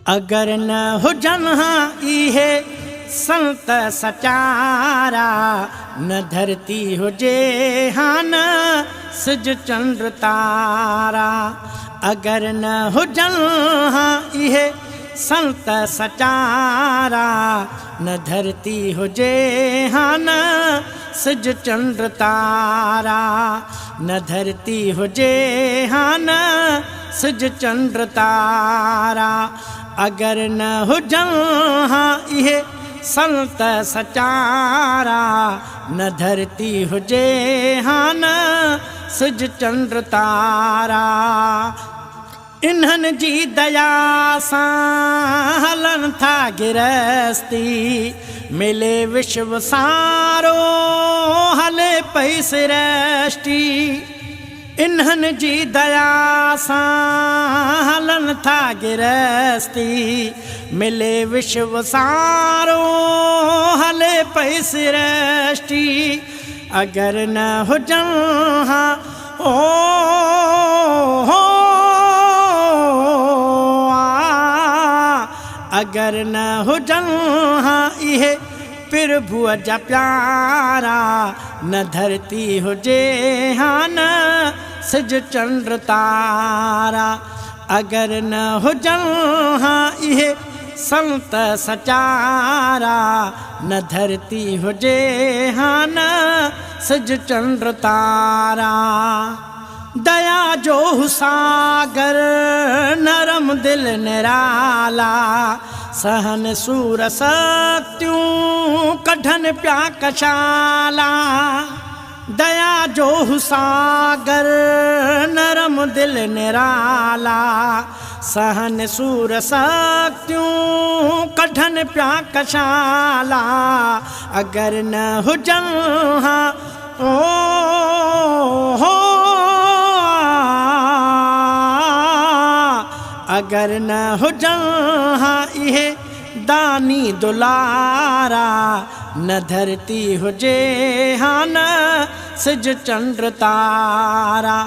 अगर न हुजन हाँ इहे संत सचारा, न धरती हुजे हाँ न सिज चंद्र तारा। अगर न हुजन हाँ इहे संत सचारा, न धरती हुजे हाँ न सिज चंद्र तारा। न धरती हुजे हाँ न सिज चंद्र तारा। अगर न हुजन हाँ इहे संत सचारा, न धरती हुजे हाँ न सिज चंद्र तारा। इन्हनि जी दया सां हलन था गिरस्ती, मिले विश्व सारो हले पई सृष्टि। इन्हनि जी दया सां हलन था गिरस्ती, मिले विश्व सारो हले पई सृष्टि। अगर न हुजन हाँ अगर न हुजन हाँ इहे प्रभुअ जा प्यारा, न धरती हुजे हाँ न सिज चंद्र तारा। अगर न हुजन हाँ इहे संत सचारा, न धरती हुजे हाँ न सिज चंद्र तारा। दया जो सागर नरम दिल निराला, सहन सूर शक्तियों कढन प्या कशाला। दया जो सागर नरम दिल निराला, सहन सूर शक्तियों कढन प्या कशाला। अगर न हुजन हाँ अगर न हुजन हाँ इहे दानी दुलारा, न धरती हुजे हाँ न सिज चंद्र तारा।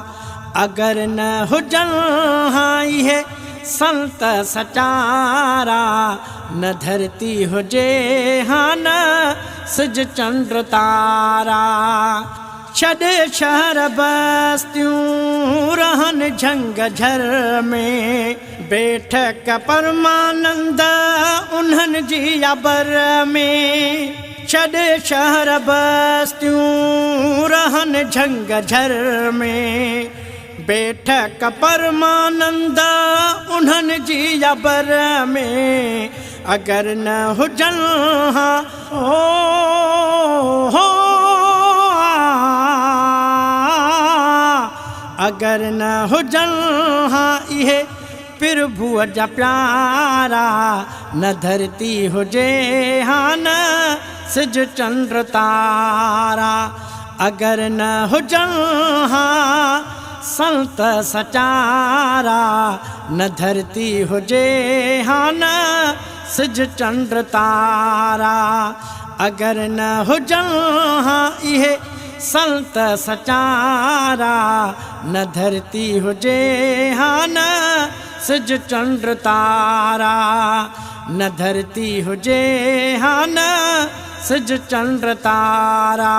अगर न हुजन हाँ इहे संत सचारा, न धरती हुजे हाँ न सिज चंद्र तारा। छॾे शहर बस्तियूं रहन झंगझर में, बैठक परमानंद उन्हनि जी अबर में। छॾे शहर बस्तियूं रहन झंगझर में, बैठक परमानंद उन्हनि जी अबर में। अगर न हुजन हाँ अगर न हुजन हाँ इहे प्रभुअ जा प्यारा, न धरती हुजे हाँ न सिज चंद्र तारा। अगर न हुजन हाँ संत सचारा, न धरती हुजे हाँ न सिज चंद्र तारा। अगर न हुजन हाँ इहे संत सचारा, न धरती हुजे हाँ न सिज चंद्र तारा। न धरती हुजे हाँ न सिज चंद्र तारा।